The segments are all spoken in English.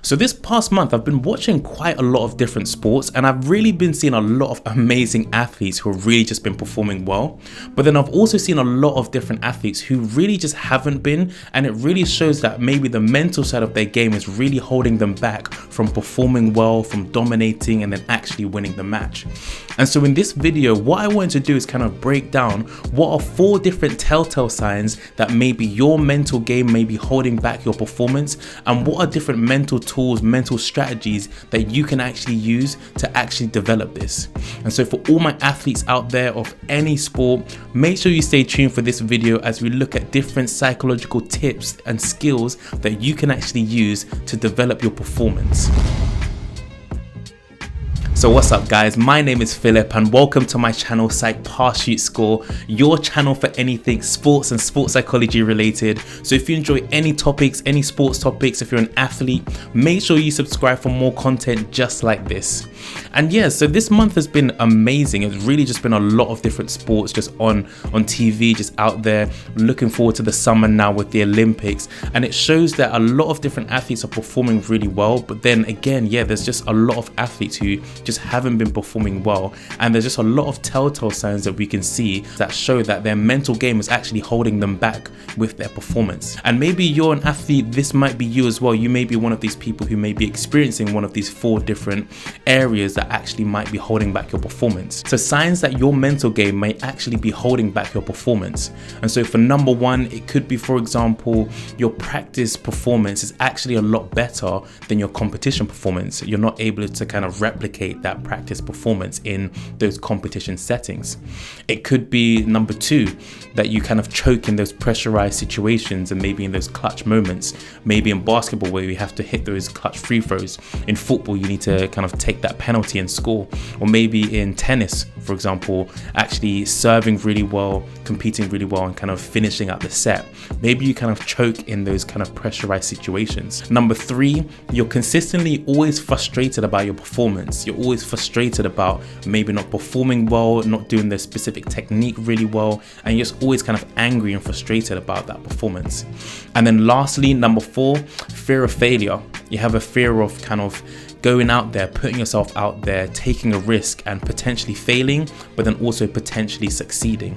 So this past month, I've been watching quite a lot of different sports, and I've really been seeing a lot of amazing athletes who have really just been performing well. But then I've also seen a lot of different athletes who really just haven't been, and it really shows that maybe the mental side of their game is really holding them back from performing well, from dominating, and then actually winning the match. And so in this video, what I wanted to do is kind of break down what are 4 different telltale signs that maybe your mental game may be holding back your performance, and what are different mental tools, mental strategies that you can actually use to actually develop this. And so for all my athletes out there of any sport, make sure you stay tuned for this video as we look at different psychological tips and skills that you can actually use to develop your performance. So what's up guys, my name is Philip and welcome to my channel Psych Pass Shoot Score, your channel for anything sports and sports psychology related. So if you enjoy any topics, any sports topics, if you're an athlete, make sure you subscribe for more content just like this. And yeah, so this month has been amazing. It's really just been a lot of different sports just on TV, just out there. Looking forward to the summer now with the Olympics, and it shows that a lot of different athletes are performing really well. But then again, yeah, there's just a lot of athletes who just haven't been performing well, and there's just a lot of telltale signs that we can see that show that their mental game is actually holding them back with their performance. And maybe you're an athlete, this might be you as well. You may be one of these people who may be experiencing one of these 4 different areas that actually might be holding back your performance. So signs that your mental game may actually be holding back your performance. And so for number 1, it could be, for example, your practice performance is actually a lot better than your competition performance. You're not able to kind of replicate that practice performance in those competition settings. It could be number 2, that you kind of choke in those pressurized situations and maybe in those clutch moments. Maybe in basketball where you have to hit those clutch free throws. In football, you need to kind of take that penalty and score. Or maybe in tennis, for example, actually serving really well, competing really well, and kind of finishing out the set. Maybe you kind of choke in those kind of pressurized situations. Number 3, you're consistently always frustrated about your performance. You're always frustrated about maybe not performing well, not doing the specific technique really well, and you're just always kind of angry and frustrated about that performance. And then lastly, number 4, fear of failure. You have a fear of kind of going out there, putting yourself out there, taking a risk and potentially failing, but then also potentially succeeding.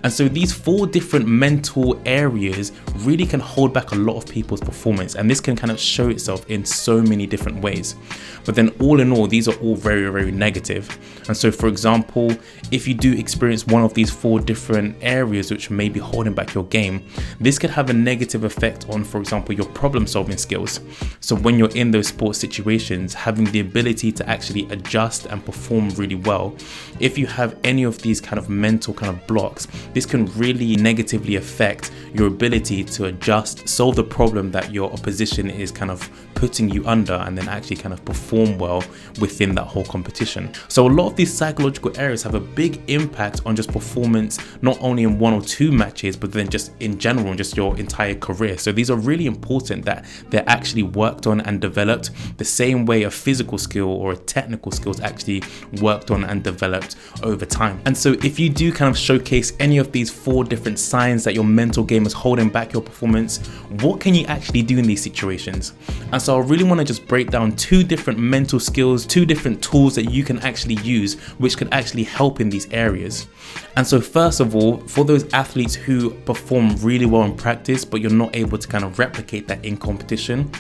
And so these 4 different mental areas really can hold back a lot of people's performance, and this can kind of show itself in so many different ways. But then all in all, these are all very, very negative. And so for example, if you do experience one of these 4 different areas which may be holding back your game, this could have a negative effect on, for example, your problem solving skills. So when you're in those sports situations, having the ability to actually adjust and perform really well, if you have any of these kind of mental kind of blocks, this can really negatively affect your ability to adjust, solve the problem that your opposition is kind of putting you under, and then actually kind of perform well within that whole competition. So a lot of these psychological areas have a big impact on just performance, not only in 1 or 2 matches, but then just in general, in just your entire career. So these are really important that they're actually worked on and developed the same way a physical skill or a technical skill is actually worked on and developed over time. And so if you do kind of showcase any of these 4 different signs that your mental game is holding back your performance, what can you actually do in these situations? And so I really want to just break down 2 different mental skills, 2 different tools that you can actually use which could actually help in these areas. And so first of all, for those athletes who perform really well in practice but you're not able to kind of replicate that in competition,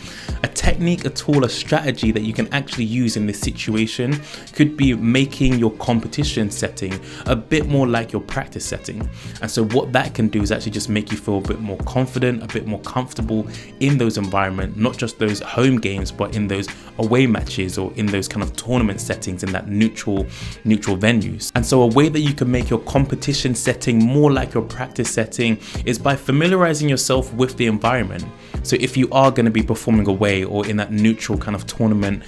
a technique, a tool, a strategy that you can actually use in this situation could be making your competition setting a bit more like your practice setting. And so what that can do is actually just make you feel a bit more confident, a bit more comfortable in those environments, not just those home games, but in those away matches or in those kind of tournament settings, in that neutral venues. And so a way that you can make your competition setting more like your practice setting is by familiarizing yourself with the environment. So if you are going to be performing away or in that neutral kind of tournament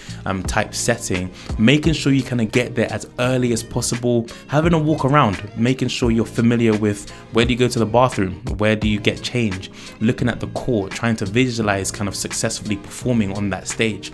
type setting, making sure you kind of get there as early as possible, having a walk around, making sure you're familiar with where do you go to the bathroom, where do you get change, looking at the court, trying to visualize kind of successfully performing on that stage.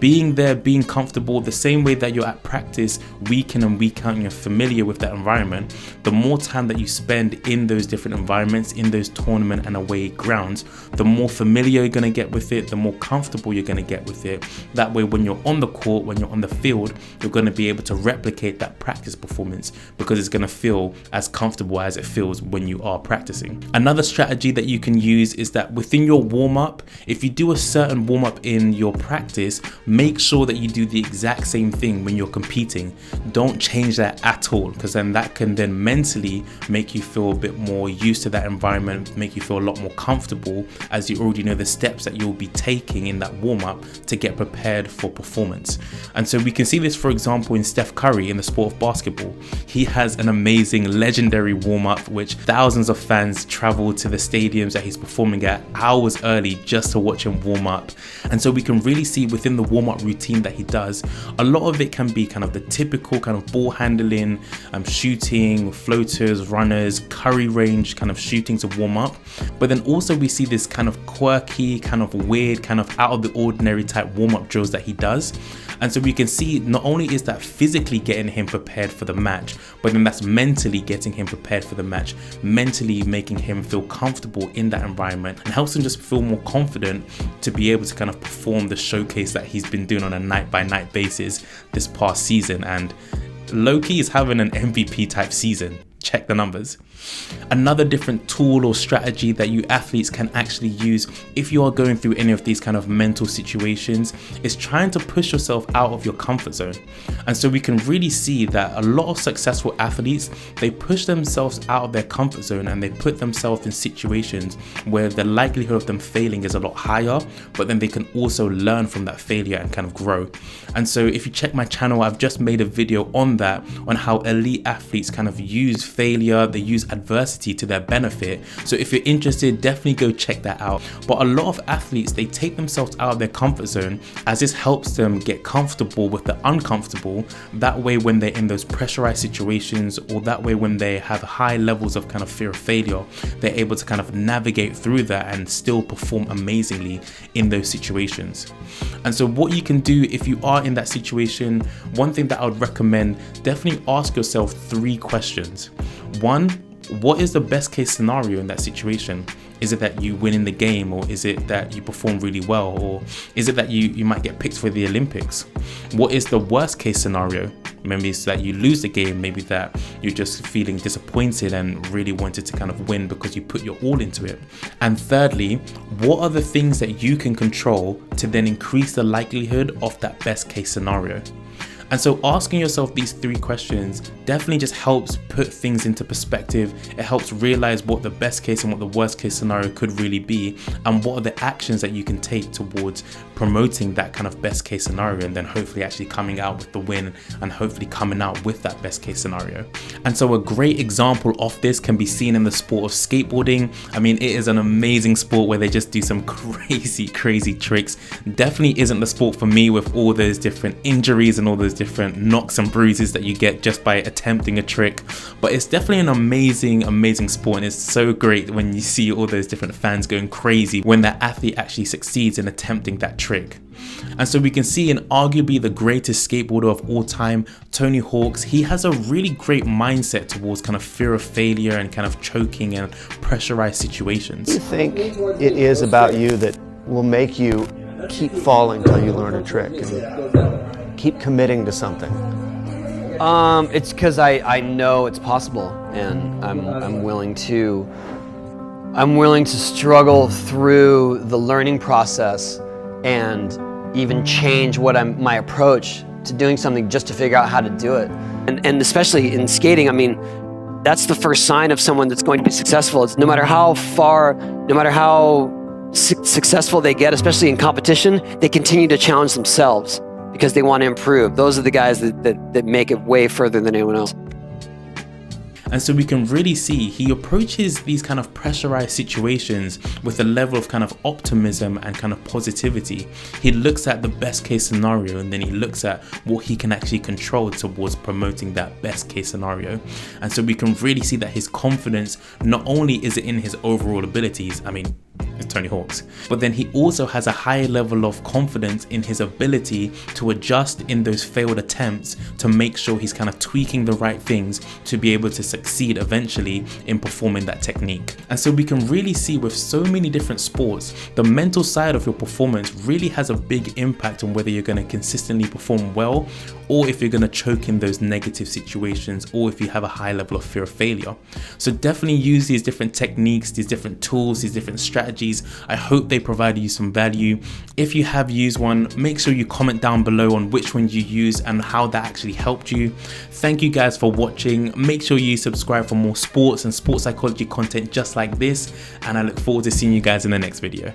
being there, being comfortable, the same way that you're at practice week in and week out and you're familiar with that environment, the more time that you spend in those different environments, in those tournament and away grounds, the more familiar you're going to get with it, the more comfortable you're going to get with it. That way, when you're on the court, when you're on the field, you're going to be able to replicate that practice performance because it's going to feel as comfortable as it feels when you are practicing. Another strategy that you can use is that within your warm-up, if you do a certain warm-up in your practice, make sure that you do the exact same thing when you're competing. Don't change that at all, because then that can then mentally make you feel a bit more used to that environment, make you feel a lot more comfortable, as you already know the steps that you'll be taking in that warm-up to get prepared for performance. And so we can see this, for example, in Steph Curry in the sport of basketball. He has an amazing legendary warm-up which thousands of fans travel to the stadiums that he's performing at hours early just to watch him warm up. And so we can really see within the warm-up routine that he does, a lot of it can be kind of the typical kind of ball handling, shooting, floaters, runners, Curry range kind of shooting to warm up. But then also we see this kind of quirky, kind of weird, kind of out of the ordinary type warm-up drills that he does. And so we can see not only is that physically getting him prepared for the match, but then that's mentally getting him prepared for the match, mentally making him feel comfortable in that environment, and helps him just feel more confident to be able to kind of perform the showcase that he's been doing on a night by night basis this past season. And low-key is having an MVP type season. Check the numbers. Another different tool or strategy that you athletes can actually use if you are going through any of these kind of mental situations is trying to push yourself out of your comfort zone. And so we can really see that a lot of successful athletes, they push themselves out of their comfort zone and they put themselves in situations where the likelihood of them failing is a lot higher, but then they can also learn from that failure and kind of grow. And so if you check my channel, I've just made a video on that, on how elite athletes kind of use failure, they use adversity to their benefit. So if you're interested, definitely go check that out. But a lot of athletes, they take themselves out of their comfort zone as this helps them get comfortable with the uncomfortable. That way, when they're in those pressurized situations, or that way when they have high levels of kind of fear of failure, they're able to kind of navigate through that and still perform amazingly in those situations. And so what you can do if you are in that situation, one thing that I would recommend, definitely ask yourself 3 questions. 1, what is the best case scenario in that situation? Is it that you win in the game, or is it that you perform really well, or is it that you might get picked for the Olympics? What is the worst case scenario? Maybe it's that you lose the game, maybe that you're just feeling disappointed and really wanted to kind of win because you put your all into it. And thirdly, what are the things that you can control to then increase the likelihood of that best case scenario? And so asking yourself these 3 questions definitely just helps put things into perspective. It helps realize what the best case and what the worst case scenario could really be, and what are the actions that you can take towards promoting that kind of best case scenario, and then hopefully actually coming out with the win and hopefully coming out with that best case scenario. And so a great example of this can be seen in the sport of skateboarding. I mean, it is an amazing sport where they just do some crazy tricks. Definitely isn't the sport for me, with all those different injuries and all those different knocks and bruises that you get just by attempting a trick. But it's definitely an amazing sport, and it's so great when you see all those different fans going crazy when that athlete actually succeeds in attempting that trick. And so we can see in arguably the greatest skateboarder of all time, Tony Hawk's, he has a really great mindset towards kind of fear of failure and kind of choking and pressurized situations. What do you think it is about you that will make you keep falling till you learn a trick and keep committing to something? It's because I know it's possible, and I'm willing to struggle through the learning process and even change my approach to doing something just to figure out how to do it. And especially in skating, I mean, that's the first sign of someone that's going to be successful. It's no matter how successful they get, especially in competition, they continue to challenge themselves because they want to improve. Those are the guys that make it way further than anyone else. And so we can really see he approaches these kind of pressurized situations with a level of kind of optimism and kind of positivity. He looks at the best case scenario, and then he looks at what he can actually control towards promoting that best case scenario. And so we can really see that his confidence, not only is it in his overall abilities, I mean, Tony Hawk's. But then he also has a higher level of confidence in his ability to adjust in those failed attempts to make sure he's kind of tweaking the right things to be able to succeed eventually in performing that technique. And so we can really see with so many different sports, the mental side of your performance really has a big impact on whether you're going to consistently perform well, or if you're going to choke in those negative situations, or if you have a high level of fear of failure. So definitely use these different techniques, these different tools, these different strategies. I hope they provide you some value. If you have used one, make sure you comment down below on which one you use and how that actually helped you. Thank you guys for watching. Make sure you subscribe for more sports and sports psychology content just like this, and I look forward to seeing you guys in the next video.